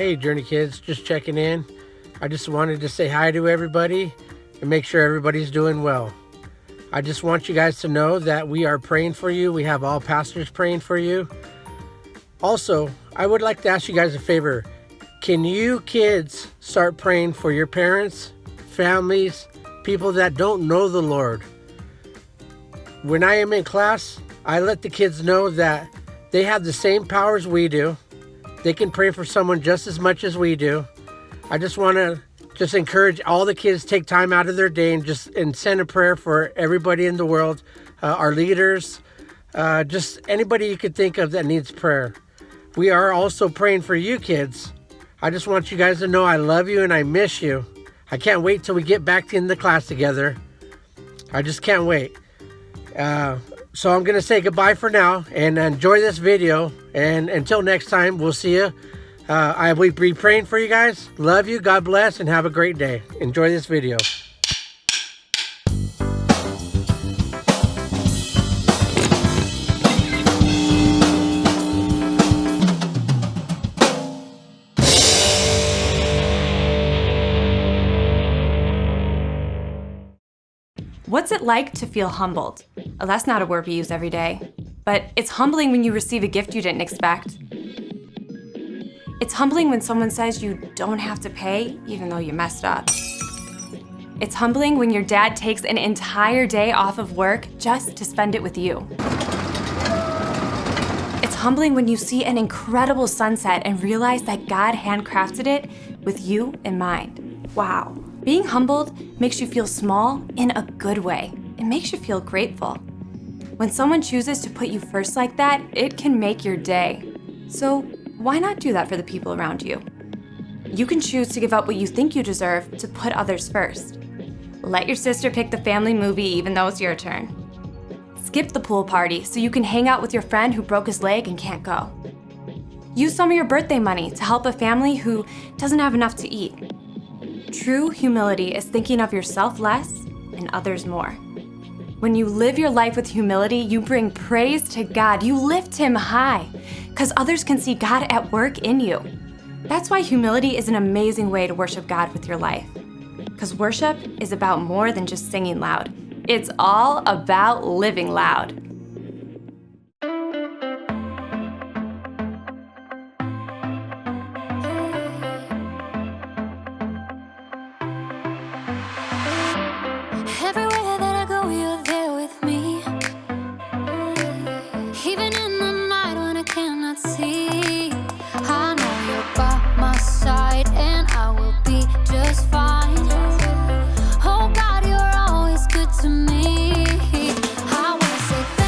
Hey, Journey Kids, just checking in. I just wanted to say hi to everybody and make sure everybody's doing well. I just want you guys to know that we are praying for you. We have all pastors praying for you. Also, I would like to ask you guys a favor. Can you kids start praying for your parents, families, people that don't know the Lord? When I am in class, I let the kids know that they have the same powers we do. They can pray for someone just as much as we do. I just want to encourage all the kids to take time out of their day and send a prayer for everybody in the world, our leaders, just anybody you could think of that needs prayer. We are also praying for you kids. I just want you guys to know I love you and I miss you. I can't wait till we get back in the class together. I just can't wait. So I'm going to say goodbye for now and enjoy this video. And until next time, we'll see you. I will be praying for you guys. Love you. God bless and have a great day. Enjoy this video. What's it like to feel humbled? Oh, that's not a word we use every day. But it's humbling when you receive a gift you didn't expect. It's humbling when someone says you don't have to pay, even though you messed up. It's humbling when your dad takes an entire day off of work just to spend it with you. It's humbling when you see an incredible sunset and realize that God handcrafted it with you in mind. Wow. Being humbled makes you feel small in a good way. It makes you feel grateful. When someone chooses to put you first like that, it can make your day. So why not do that for the people around you? You can choose to give up what you think you deserve to put others first. Let your sister pick the family movie even though it's your turn. Skip the pool party so you can hang out with your friend who broke his leg and can't go. Use some of your birthday money to help a family who doesn't have enough to eat. True humility is thinking of yourself less and others more. When you live your life with humility, you bring praise to God. You lift Him high because others can see God at work in you. That's why humility is an amazing way to worship God with your life. Because worship is about more than just singing loud. It's all about living loud. Everywhere that I go, you're there with me. Even in the night when I cannot see, I know you're by my side and I will be just fine. Oh God, you're always good to me. I wanna say thank you.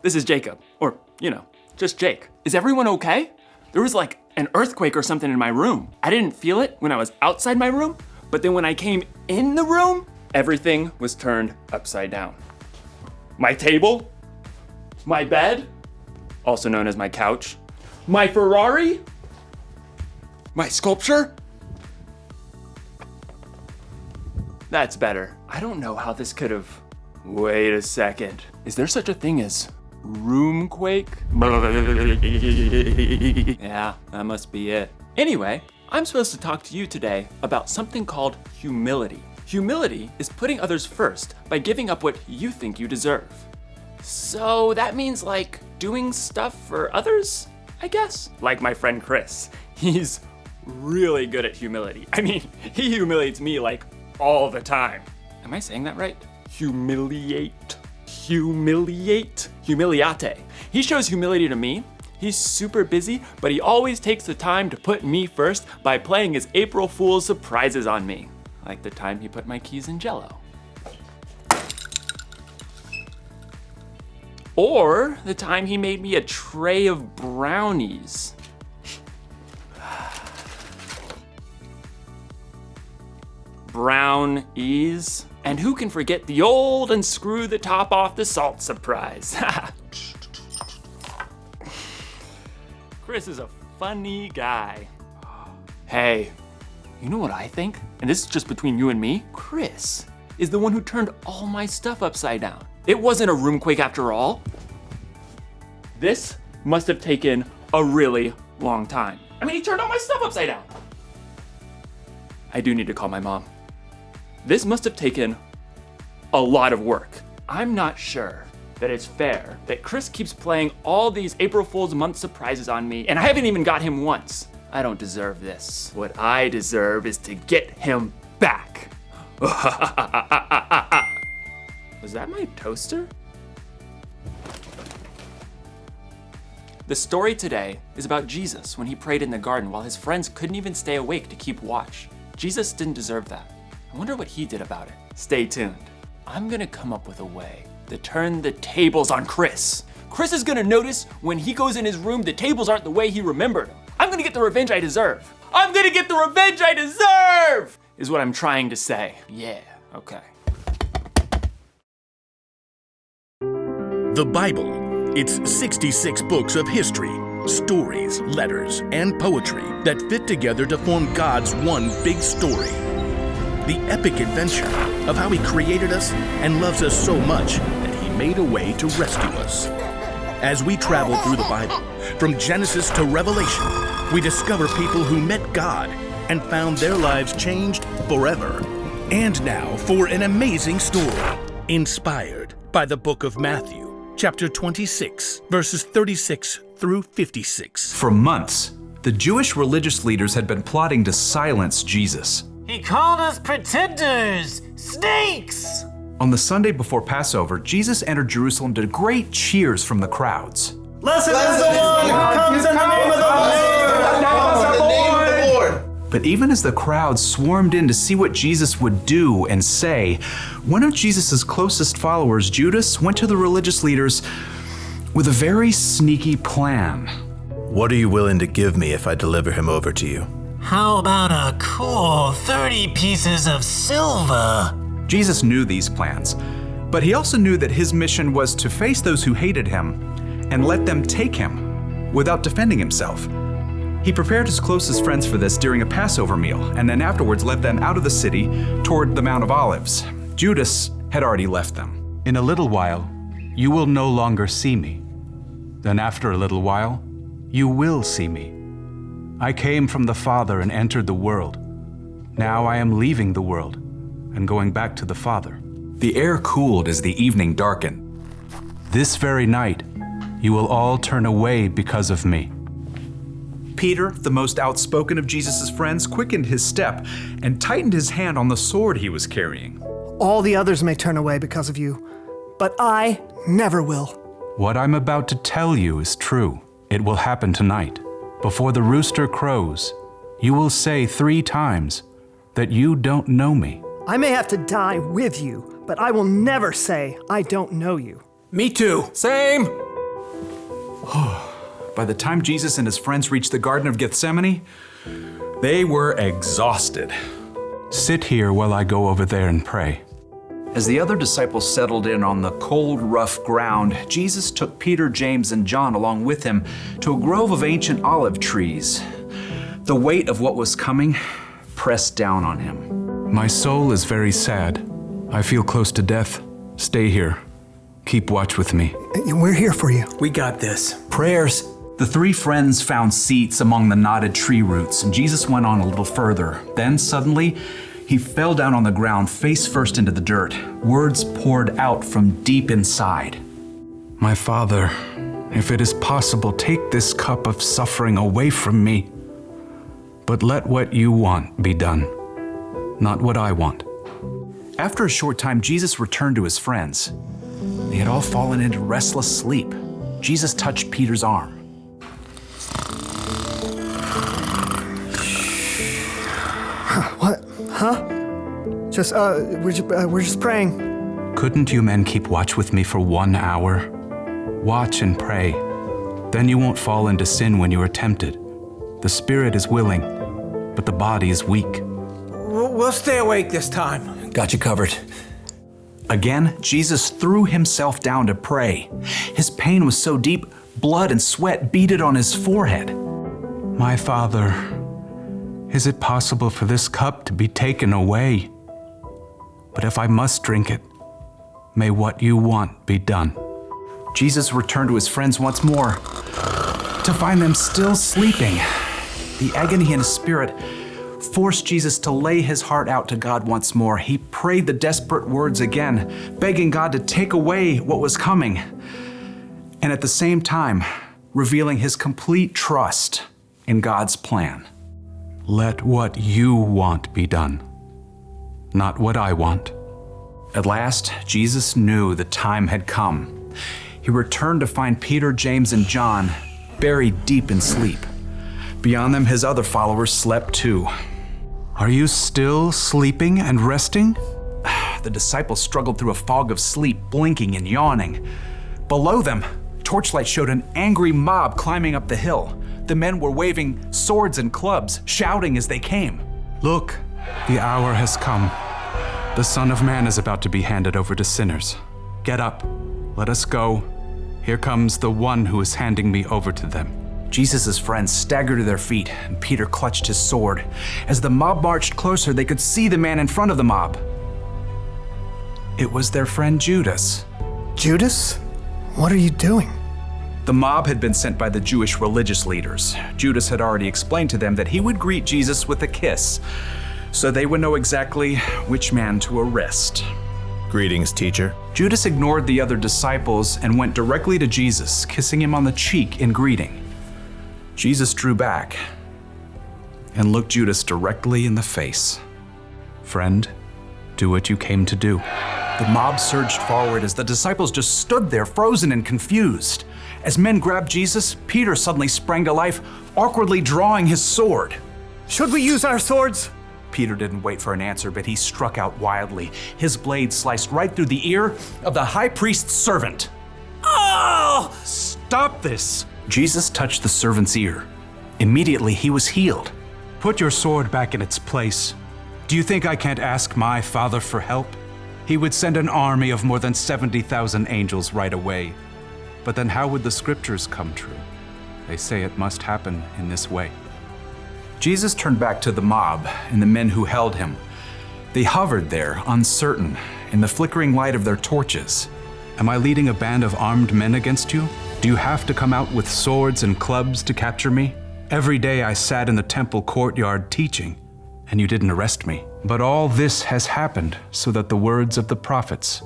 this is Jacob. Or, just Jake. Is everyone okay? There was like an earthquake or something in my room. I didn't feel it when I was outside my room, but then when I came in the room, everything was turned upside down. My table, my bed, also known as my couch, my Ferrari, my sculpture. That's better. I don't know how this could have. Wait a second. Is there such a thing as roomquake? Yeah, that must be it. Anyway, I'm supposed to talk to you today about something called humility. Humility is putting others first by giving up what you think you deserve. So that means like doing stuff for others, I guess? Like my friend Chris. He's really good at humility. I mean, he humiliates me like all the time. Am I saying that right? Humiliate. Humiliate. He shows humility to me. He's super busy, but he always takes the time to put me first by playing his April Fool's surprises on me. Like the time he put my keys in Jell-O. Or the time he made me a tray of brownies. Brownies. And who can forget the old unscrew the top off the salt surprise? Chris is a funny guy. Hey, you know what I think? And this is just between you and me. Chris is the one who turned all my stuff upside down. It wasn't a roomquake after all. This must have taken a really long time. I mean, he turned all my stuff upside down. I do need to call my mom. This must have taken a lot of work. I'm not sure that it's fair that Chris keeps playing all these April Fool's month surprises on me, and I haven't even got him once. I don't deserve this. What I deserve is to get him back. Was that my toaster? The story today is about Jesus when he prayed in the garden while his friends couldn't even stay awake to keep watch. Jesus didn't deserve that. I wonder what he did about it. Stay tuned. I'm gonna come up with a way to turn the tables on Chris. Chris is gonna notice when he goes in his room the tables aren't the way he remembered them. I'm gonna get the revenge I deserve. I'm gonna get the revenge I deserve, is what I'm trying to say. Yeah, okay. The Bible. It's 66 books of history, stories, letters, and poetry that fit together to form God's one big story. The epic adventure of how he created us and loves us so much that he made a way to rescue us. As we travel through the Bible, from Genesis to Revelation, we discover people who met God and found their lives changed forever. And now for an amazing story, inspired by the book of Matthew, chapter 26, verses 36 through 56. For months, the Jewish religious leaders had been plotting to silence Jesus. He called us pretenders, snakes! On the Sunday before Passover, Jesus entered Jerusalem to great cheers from the crowds. Blessed is the one who comes in the name of the Lord! But even as the crowd swarmed in to see what Jesus would do and say, one of Jesus' closest followers, Judas, went to the religious leaders with a very sneaky plan. What are you willing to give me if I deliver him over to you? How about a cool 30 pieces of silver? Jesus knew these plans, but he also knew that his mission was to face those who hated him and let them take him without defending himself. He prepared his closest friends for this during a Passover meal, and then afterwards led them out of the city toward the Mount of Olives. Judas had already left them. In a little while, you will no longer see me. Then after a little while, you will see me. I came from the Father and entered the world. Now I am leaving the world and going back to the Father. The air cooled as the evening darkened. This very night, you will all turn away because of me. Peter, the most outspoken of Jesus' friends, quickened his step and tightened his hand on the sword he was carrying. All the others may turn away because of you, but I never will. What I'm about to tell you is true. It will happen tonight. Before the rooster crows, you will say 3 times that you don't know me. I may have to die with you, but I will never say I don't know you. Me too. Same. By the time Jesus and his friends reached the Garden of Gethsemane, they were exhausted. Sit here while I go over there and pray. As the other disciples settled in on the cold, rough ground, Jesus took Peter, James, and John along with him to a grove of ancient olive trees. The weight of what was coming pressed down on him. My soul is very sad. I feel close to death. Stay here. Keep watch with me. We're here for you. We got this. Prayers. The three friends found seats among the knotted tree roots, and Jesus went on a little further. Then suddenly, he fell down on the ground, face first into the dirt. Words poured out from deep inside. My Father, if it is possible, take this cup of suffering away from me. But let what you want be done, not what I want. After a short time, Jesus returned to his friends. They had all fallen into restless sleep. Jesus touched Peter's arm. What? Huh? We're just praying. Couldn't you men keep watch with me for 1 hour? Watch and pray. Then you won't fall into sin when you are tempted. The spirit is willing, but the body is weak. We'll stay awake this time. Got you covered. Again, Jesus threw himself down to pray. His pain was so deep, blood and sweat beaded on his forehead. My Father, is it possible for this cup to be taken away? But if I must drink it, may what you want be done. Jesus returned to his friends once more, to find them still sleeping. The agony in his spirit forced Jesus to lay his heart out to God once more. He prayed the desperate words again, begging God to take away what was coming, and at the same time, revealing his complete trust in God's plan. Let what you want be done, not what I want. At last, Jesus knew the time had come. He returned to find Peter, James, and John buried deep in sleep. Beyond them, his other followers slept too. Are you still sleeping and resting? The disciples struggled through a fog of sleep, blinking and yawning. Below them, torchlight showed an angry mob climbing up the hill. The men were waving swords and clubs, shouting as they came. Look, the hour has come. The Son of Man is about to be handed over to sinners. Get up, let us go. Here comes the one who is handing me over to them. Jesus' friends staggered to their feet, and Peter clutched his sword. As the mob marched closer, they could see the man in front of the mob. It was their friend Judas. Judas? What are you doing? The mob had been sent by the Jewish religious leaders. Judas had already explained to them that he would greet Jesus with a kiss, so they would know exactly which man to arrest. Greetings, teacher. Judas ignored the other disciples and went directly to Jesus, kissing him on the cheek in greeting. Jesus drew back and looked Judas directly in the face. Friend, do what you came to do. The mob surged forward as the disciples just stood there, frozen and confused. As men grabbed Jesus, Peter suddenly sprang to life, awkwardly drawing his sword. Should we use our swords? Peter didn't wait for an answer, but he struck out wildly. His blade sliced right through the ear of the high priest's servant. Oh! Stop this! Jesus touched the servant's ear. Immediately, he was healed. Put your sword back in its place. Do you think I can't ask my Father for help? He would send an army of more than 70,000 angels right away. But then how would the scriptures come true? They say it must happen in this way. Jesus turned back to the mob and the men who held him. They hovered there, uncertain, in the flickering light of their torches. Am I leading a band of armed men against you? Do you have to come out with swords and clubs to capture me? Every day I sat in the temple courtyard teaching, and you didn't arrest me. But all this has happened so that the words of the prophets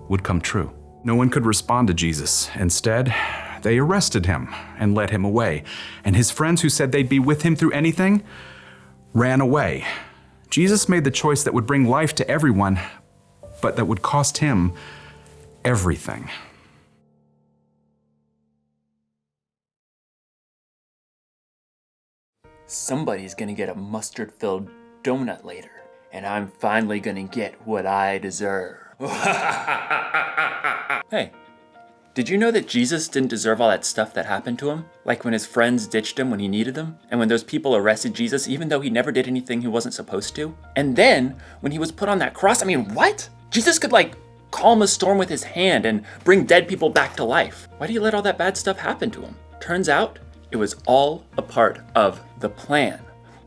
would come true. No one could respond to Jesus. Instead, they arrested him and led him away. And his friends who said they'd be with him through anything ran away. Jesus made the choice that would bring life to everyone, but that would cost him everything. Somebody's gonna get a mustard-filled donut later, and I'm finally gonna get what I deserve. Hey, Did you know that Jesus didn't deserve all that stuff that happened to him? Like when his friends ditched him when he needed them, and when those people arrested Jesus even though he never did anything he wasn't supposed to? And then, when he was put on that cross, I mean, what? Jesus could calm a storm with his hand and bring dead people back to life. Why do you let all that bad stuff happen to him? Turns out, it was all a part of the plan.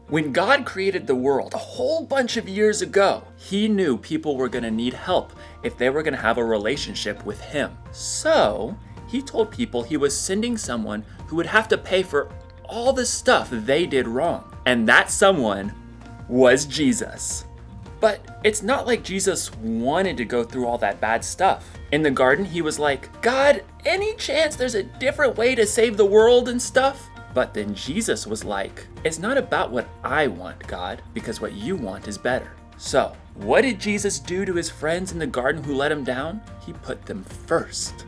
When God created the world a whole bunch of years ago, he knew people were gonna need help if they were gonna have a relationship with him. So, he told people he was sending someone who would have to pay for all the stuff they did wrong. And that someone was Jesus. But it's not like Jesus wanted to go through all that bad stuff. In the garden, he was like, God, any chance there's a different way to save the world and stuff? But then Jesus was like, it's not about what I want, God, because what you want is better. So, what did Jesus do to his friends in the garden who let him down? He put them first.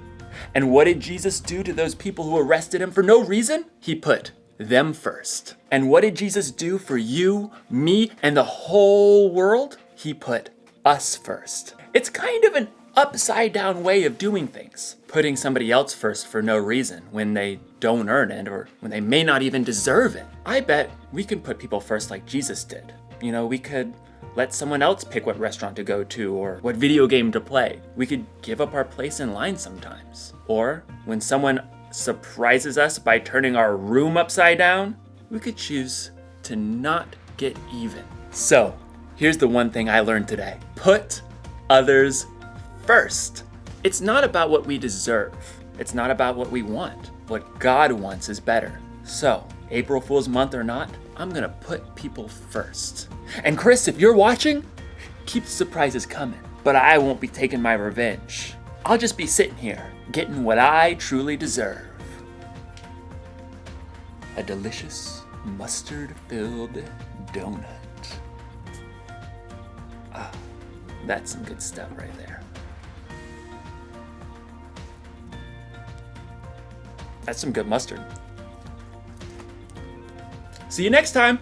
And what did Jesus do to those people who arrested him for no reason? He put them first. And what did Jesus do for you, me, and the whole world? He put us first. It's kind of an upside down way of doing things. Putting somebody else first for no reason when they don't earn it or when they may not even deserve it. I bet we can put people first like Jesus did. You know, we could let someone else pick what restaurant to go to or what video game to play. We could give up our place in line sometimes. Or when someone surprises us by turning our room upside down, we could choose to not get even. So, here's the one thing I learned today. Put others first. It's not about what we deserve. It's not about what we want. What God wants is better. So, April Fool's month or not, I'm gonna put people first. And Chris, if you're watching, keep the surprises coming. But I won't be taking my revenge. I'll just be sitting here, getting what I truly deserve. A delicious mustard-filled donut. Ah, that's some good stuff right there. That's some good mustard. See you next time.